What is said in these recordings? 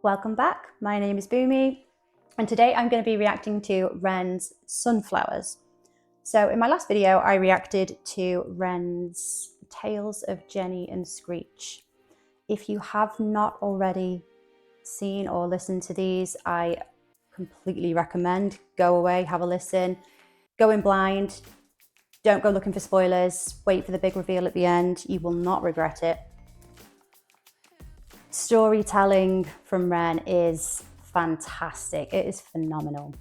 Welcome back, my name is Boomy, and today I'm going to be reacting to REN'S Sunflowers. So in my last video, I reacted to REN'S Tales of Jenny and Screech. If you have not already seen or listened to these, I completely recommend go away, have a listen, go in blind, don't go looking for spoilers, wait for the big reveal at the end, you will not regret it. Storytelling from Ren is fantastic. It is phenomenal.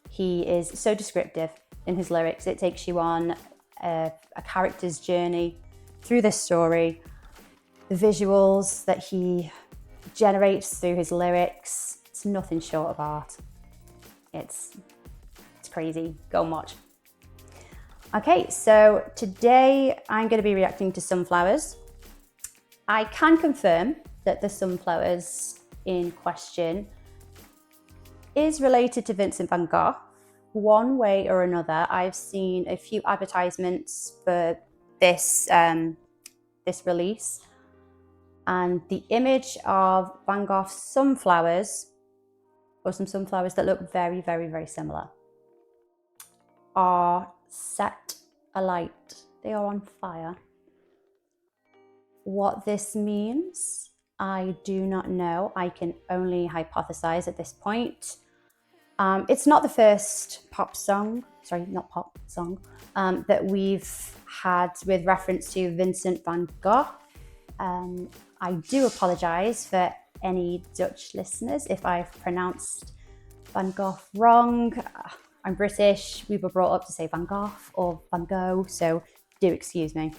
He is so descriptive in his lyrics. It takes you on a character's journey through this story. The visuals that he generates through his lyrics, it's nothing short of art. It's crazy. Go and watch. Okay, so today I'm going to be reacting to Sunflowers. I can confirm that the Sunflowers in question is related to Vincent van Gogh. One way or another, I've seen a few advertisements for this, this release, and the image of Van Gogh's sunflowers, or some sunflowers that look very, very, very similar, are set alight. They are on fire. What this means, I do not know. I can only hypothesize at this point. It's not the first pop song, that we've had with reference to Vincent van Gogh. I do apologize for any Dutch listeners if I've pronounced Van Gogh wrong. I'm British. We were brought up to say Van Gogh or Van Gogh, so do excuse me.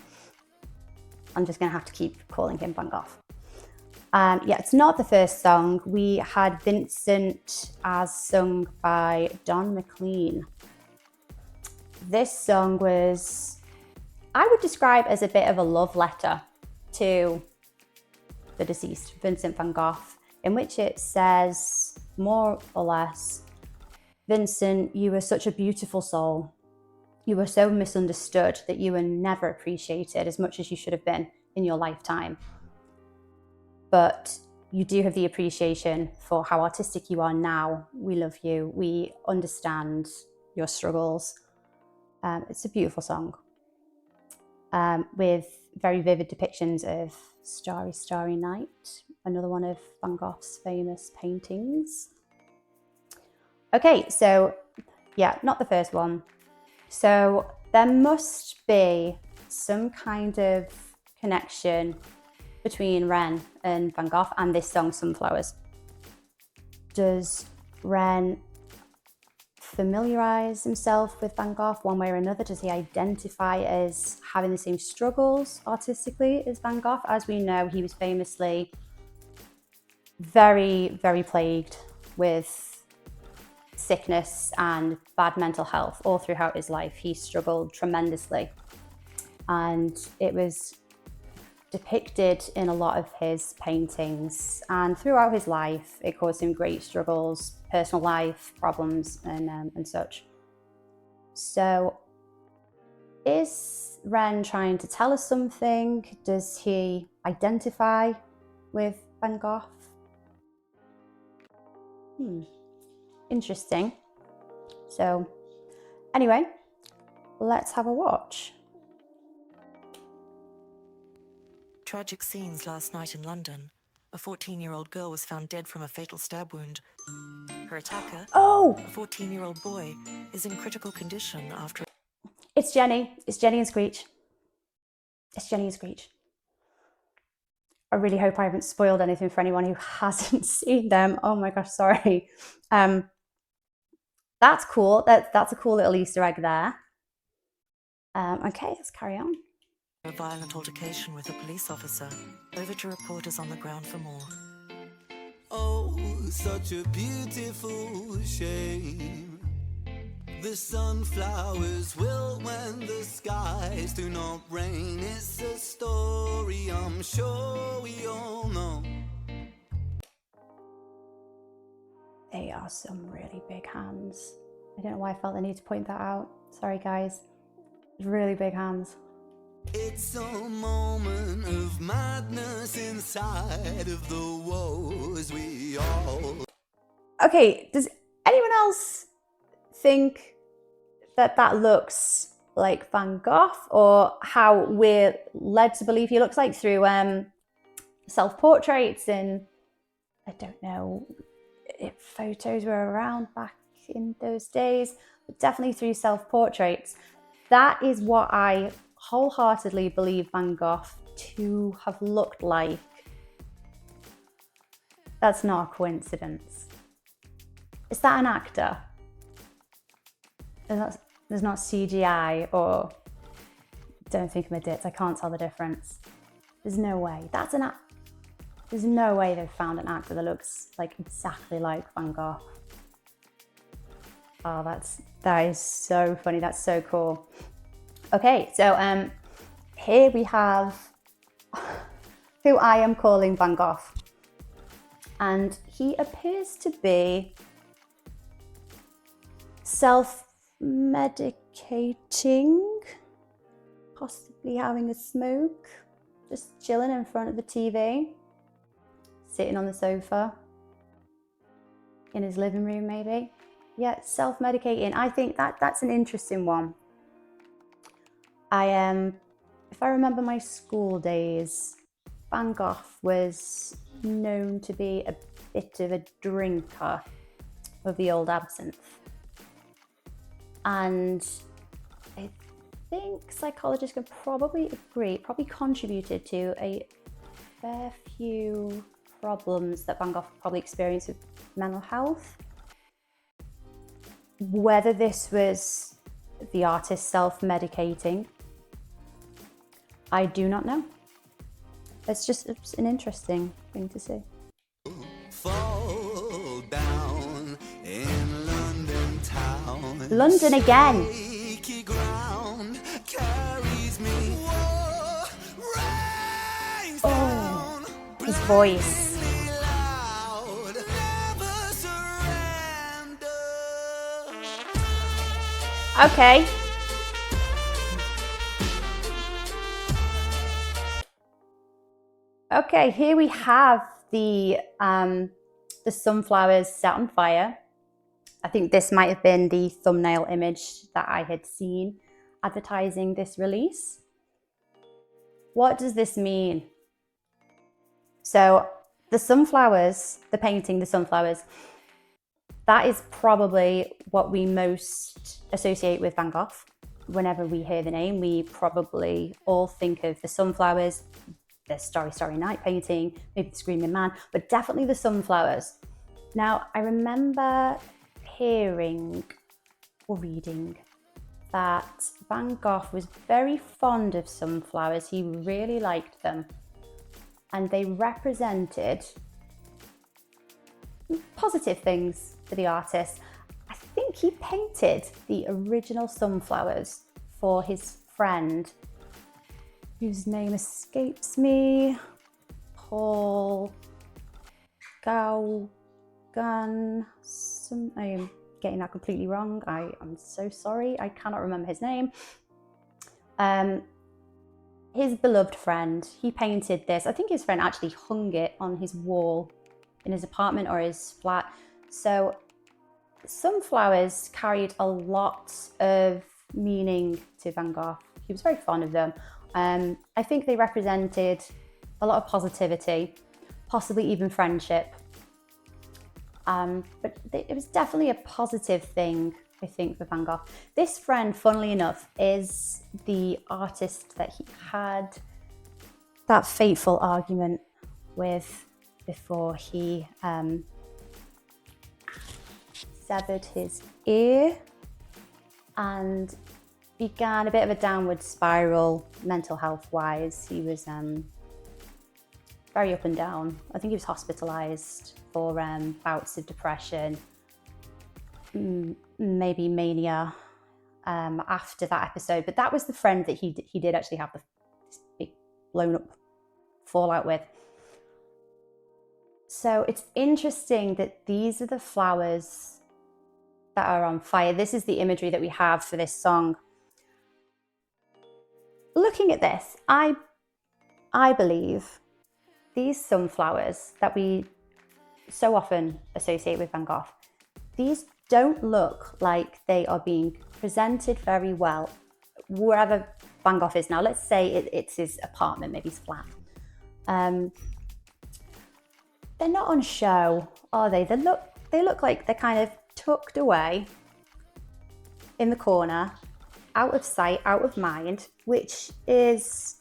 I'm just going to have to keep calling him Van Gogh. Yeah, it's not the first song. We had Vincent as sung by Don McLean. This song was, I would describe as a bit of a love letter to the deceased Vincent van Gogh, in which it says, more or less, Vincent, you were such a beautiful soul. You were so misunderstood that you were never appreciated as much as you should have been in your lifetime. But you do have the appreciation for how artistic you are now. We love you. We understand your struggles. It's a beautiful song with very vivid depictions of Starry, Starry Night, another one of Van Gogh's famous paintings. Okay, so yeah, not the first one. So there must be some kind of connection between Ren and Van Gogh and this song, Sunflowers. Does Ren familiarize himself with Van Gogh one way or another? Does he identify as having the same struggles artistically as Van Gogh? As we know, he was famously very, very plagued with sickness and bad mental health all throughout his life. He struggled tremendously, and it was depicted in a lot of his paintings, and throughout his life it caused him great struggles, personal life problems and such. So is Ren trying to tell us something? Does he identify with Van Gogh? Interesting. So anyway, let's have a watch. Tragic scenes last night in London. A 14-year-old girl was found dead from a fatal stab wound. Her attacker, a 14-year-old boy, is in critical condition after... It's Jenny. It's Jenny and Screech. It's Jenny and Screech. I really hope I haven't spoiled anything for anyone who hasn't seen them. Oh my gosh, sorry. That's cool. That's a cool little Easter egg there. Okay, let's carry on. A violent altercation with a police officer. Over to reporters on the ground for more. Oh, such a beautiful shame. The sunflowers will when the skies do not rain. It's a story I'm sure we all know. They are some really big hands. I don't know why I felt the need to point that out. Sorry guys. Really big hands. It's a moment of madness inside of the woes we Okay, does anyone else think that that looks like Van Gogh, or how we're led to believe he looks like through self-portraits and, I don't know if photos were around back in those days, but definitely through self-portraits. That is what I wholeheartedly believe Van Gogh to have looked like. That's not a coincidence. Is that an actor? There's not CGI, or don't think of my dits, I can't tell the difference. There's no way. There's no way they've found an actor that looks like exactly like Van Gogh. Oh, that is so funny. That's so cool. Okay, so here we have who I am calling Van Gogh. And he appears to be self-medicating, possibly having a smoke, just chilling in front of the TV, sitting on the sofa, in his living room maybe. Yeah, self-medicating. I think that's an interesting one. If I remember my school days, Van Gogh was known to be a bit of a drinker of the old absinthe. And I think psychologists can probably agree, it probably contributed to a fair few problems that Van Gogh probably experienced with mental health. Whether this was the artist self-medicating, I do not know. It's an interesting thing to see. Fall down in London town. London again. Shaky ground carries me. Whoa, rains down. His voice. Blindingly loud. Never surrender. Okay. Okay, here we have the sunflowers set on fire. I think this might have been the thumbnail image that I had seen advertising this release. What does this mean? So the sunflowers, the painting, the sunflowers, that is probably what we most associate with Van Gogh. Whenever we hear the name, we probably all think of the sunflowers, the Starry, Starry Night painting, maybe the Screaming Man, but definitely the sunflowers. Now, I remember hearing or reading that Van Gogh was very fond of sunflowers. He really liked them, and they represented positive things for the artist. I think he painted the original sunflowers for his friend, whose name escapes me, Paul Gogh. I am getting that completely wrong. I am so sorry. I cannot remember his name. His beloved friend, he painted this. I think his friend actually hung it on his wall in his apartment or his flat. So sunflowers carried a lot of meaning to Van Gogh. He was very fond of them. I think they represented a lot of positivity, possibly even friendship. But it was definitely a positive thing, I think, for Van Gogh. This friend, funnily enough, is the artist that he had that fateful argument with before he severed his ear and began a bit of a downward spiral mental health wise. He was very up and down. I think he was hospitalized for bouts of depression, maybe mania after that episode. But that was the friend that he did actually have this big blown up fallout with. So it's interesting that these are the flowers that are on fire. This is the imagery that we have for this song. Looking at this, I believe these sunflowers that we so often associate with Van Gogh, these don't look like they are being presented very well wherever Van Gogh is now. Let's say it's his apartment, maybe his flat. They're not on show, are they? They look like they're kind of tucked away in the corner, out of sight, out of mind, which is,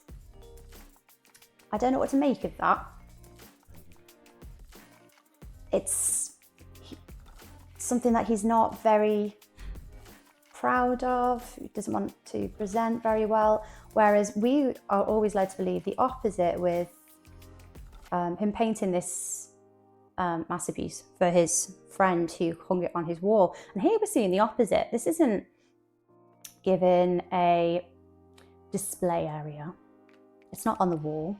I don't know what to make of that. It's something that he's not very proud of, he doesn't want to present very well, whereas we are always led to believe the opposite with him painting this masterpiece for his friend who hung it on his wall. And here we're seeing the opposite. This isn't given a display area. It's not on the wall.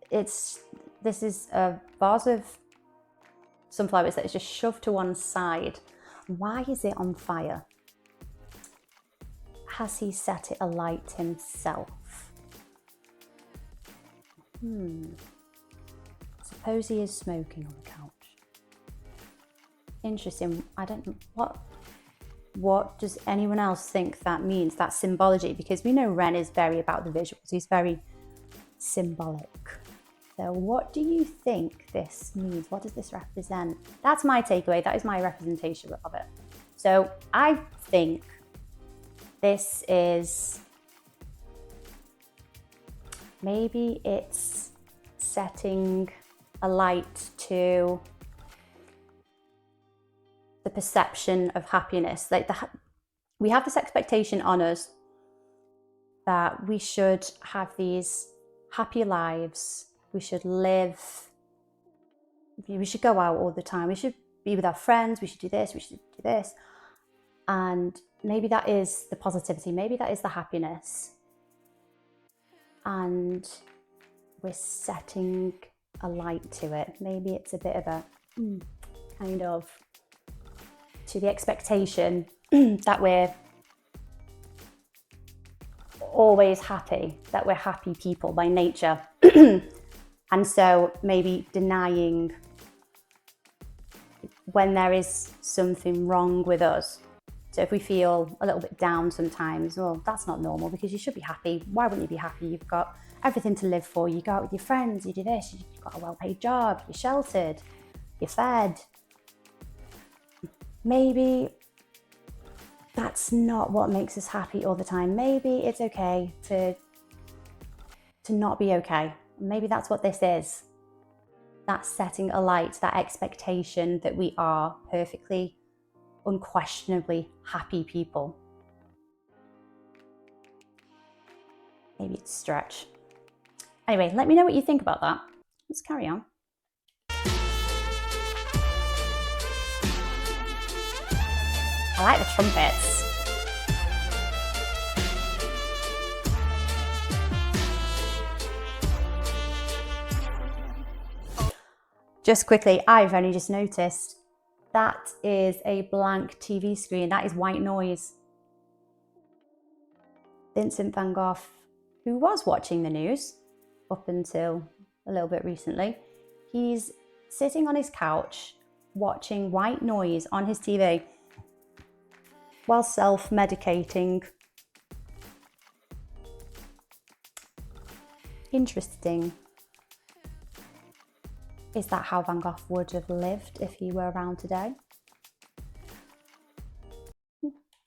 This is a vase of sunflowers that is just shoved to one side. Why is it on fire? Has he set it alight himself? Suppose he is smoking on the couch. Interesting. I don't know what does anyone else think that means, that symbology? Because we know Ren is very about the visuals. He's very symbolic. So what do you think this means? What does this represent? That's my takeaway. That is my representation of it. So I think this is, maybe it's setting a light to the perception of happiness. Like we have this expectation on us that we should have these happy lives. We should live, we should go out all the time. We should be with our friends. We should do this, we should do this. And maybe that is the positivity. Maybe that is the happiness. And we're setting a light to it. Maybe it's a bit of a kind of to the expectation that we're always happy, that we're happy people by nature. And so maybe denying when there is something wrong with us. So if we feel a little bit down sometimes, well, that's not normal because you should be happy. Why wouldn't you be happy? You've got everything to live for. You go out with your friends, you do this, you've got a well-paid job, you're sheltered, you're fed. Maybe that's not what makes us happy all the time. Maybe it's okay to not be okay. Maybe that's what this is. That's setting a light, that expectation that we are perfectly, unquestionably happy people. Maybe it's a stretch. Anyway, let me know what you think about that. Let's carry on. I like the trumpets. Just quickly, I've only just noticed that is a blank TV screen. That is white noise. Vincent van Gogh, who was watching the news up until a little bit recently, he's sitting on his couch watching white noise on his TV while self-medicating. Interesting. Is that how Van Gogh would have lived if he were around today?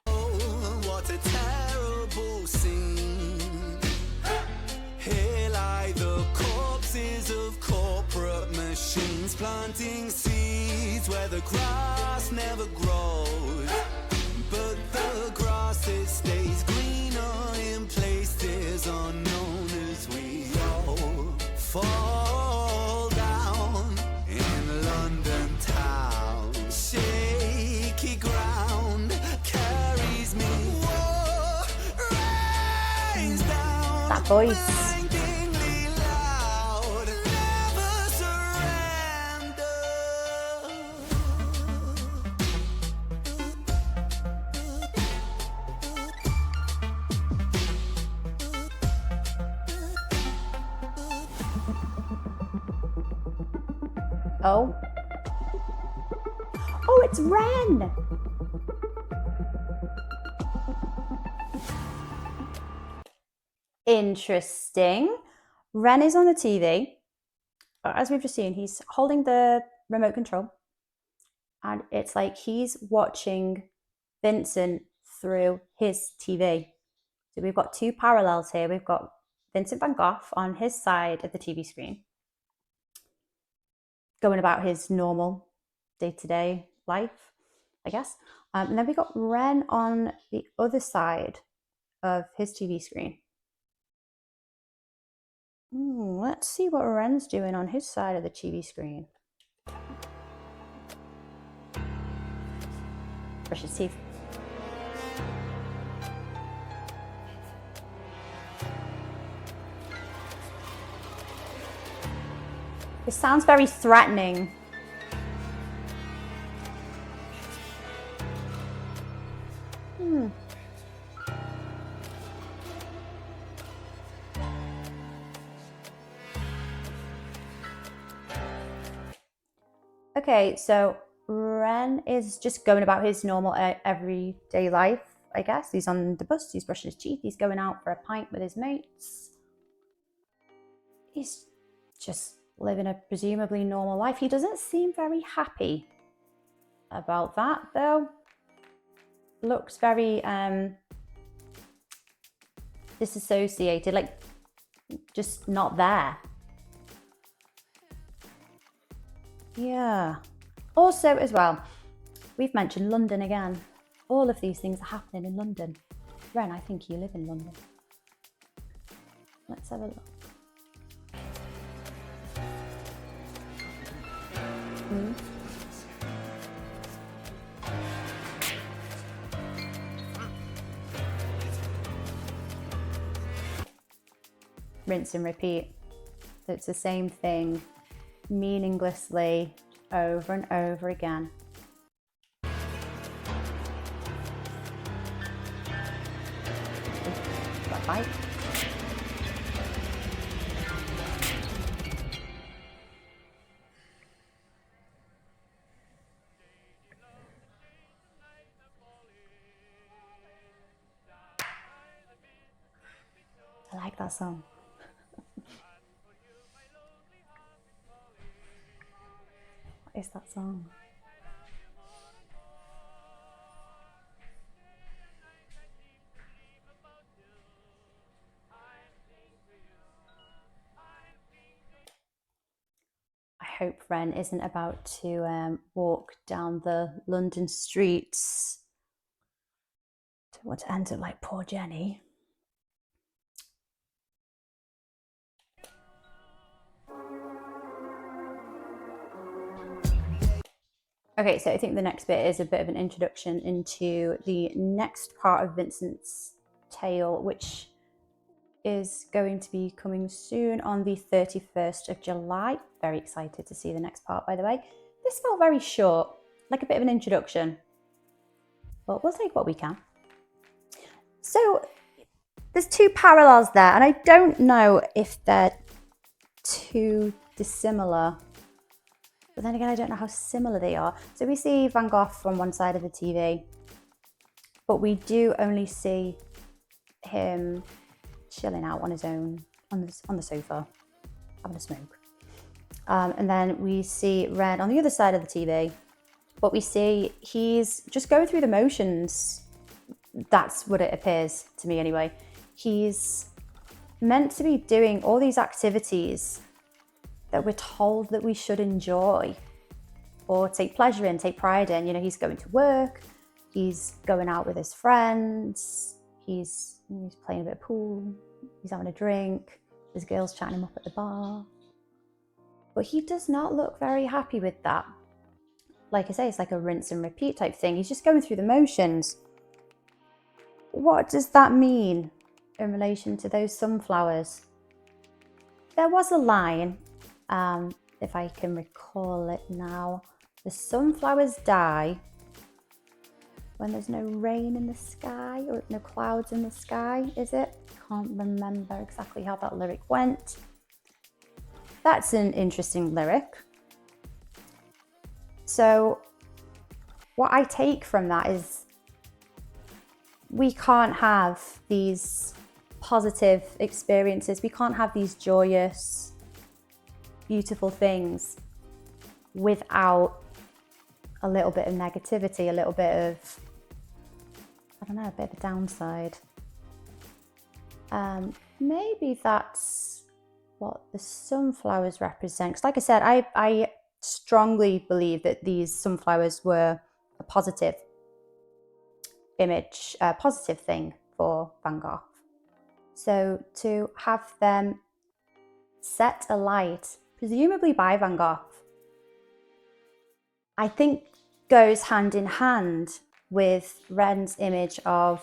Oh, what a terrible scene. Here lie the corpses of corporate machines, planting seeds where the grass never grows. But the grass, it stays greener in places unknown as we all fall down in London town. Shaky ground carries me. Whoa, rains down. That voice. Blindingly loud, never surrender. Oh. Oh, it's Ren! Interesting. Ren is on the TV. As we've just seen, he's holding the remote control. And it's like he's watching Vincent through his TV. So we've got two parallels here. We've got Vincent van Gogh on his side of the TV screen, going about his normal day-to-day life, I guess. And then we got Ren on the other side of his TV screen. Let's see what Ren's doing on his side of the TV screen. Brush his teeth. This sounds very threatening. Okay, so Ren is just going about his normal everyday life, I guess. He's on the bus, he's brushing his teeth, he's going out for a pint with his mates. He's just living a presumably normal life. He doesn't seem very happy about that, though. Looks very disassociated, like just not there. Yeah. Also, as well, we've mentioned London again. All of these things are happening in London. Ren, I think you live in London. Let's have a look. Rinse and repeat. So it's the same thing meaninglessly over and over again. Bye. I like that song. What is that song? I hope Ren isn't about to walk down the London streets. Don't want to end up like poor Jenny. Okay, so I think the next bit is a bit of an introduction into the next part of Vincent's tale, which is going to be coming soon on the 31st of July. Very excited to see the next part, by the way. This felt very short, like a bit of an introduction, but we'll take what we can. So there's two parallels there, and I don't know if they're too dissimilar. But then again, I don't know how similar they are. So we see Van Gogh from one side of the TV, but we do only see him chilling out on his own, on the sofa, having a smoke. And then we see Ren on the other side of the TV, but we see he's just going through the motions. That's what it appears to me anyway. He's meant to be doing all these activities that we're told that we should enjoy or take pleasure in, take pride in. You know, he's going to work, he's going out with his friends, he's playing a bit of pool, he's having a drink, there's girls chatting him up at the bar. But he does not look very happy with that. Like I say, it's like a rinse and repeat type thing. He's just going through the motions. What does that mean in relation to those sunflowers? There was a line, if I can recall it now. The sunflowers die when there's no rain in the sky, or no clouds in the sky, is it? Can't remember exactly how that lyric went. That's an interesting lyric. So what I take from that is we can't have these positive experiences. We can't have these joyous, beautiful things without a little bit of negativity, a little bit of, I don't know, a bit of a downside. Maybe that's what the sunflowers represent. Because like I said, I strongly believe that these sunflowers were a positive image, a positive thing for Van Gogh. So to have them set alight, presumably by Van Gogh, I think goes hand in hand with REN'S image of,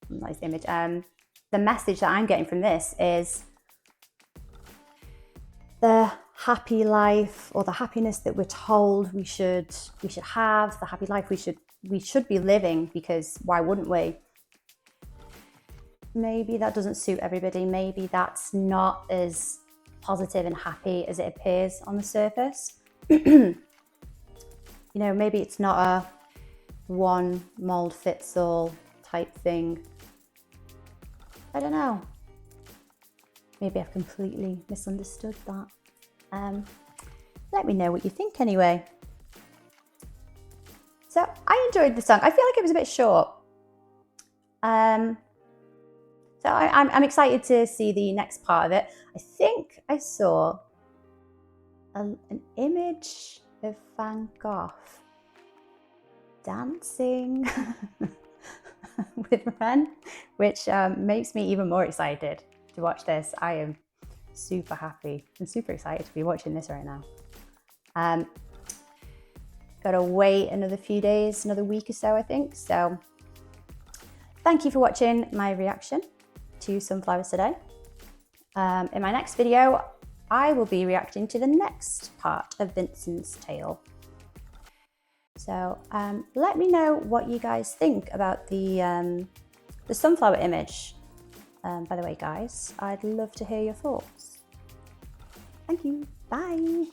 not his image, the message that I'm getting from this is the happy life, or the happiness that we're told we should have, the happy life we should be living, because why wouldn't we? Maybe that doesn't suit everybody. Maybe that's not as positive and happy as it appears on the surface. You know, maybe it's not a one mold fits all type thing. I don't know. Maybe I've completely misunderstood that. Let me know what you think anyway. So I enjoyed the song. I feel like it was a bit short. So I'm excited to see the next part of it. I think I saw an image of Van Gogh dancing with Ren, which makes me even more excited to watch this. I am super happy and super excited to be watching this right now. Gotta wait another few days, another week or so, I think. So thank you for watching my reaction to sunflowers today. In my next video, I will be reacting to the next part of Vincent's tale. So let me know what you guys think about the sunflower image. By the way, guys, I'd love to hear your thoughts. Thank you. Bye.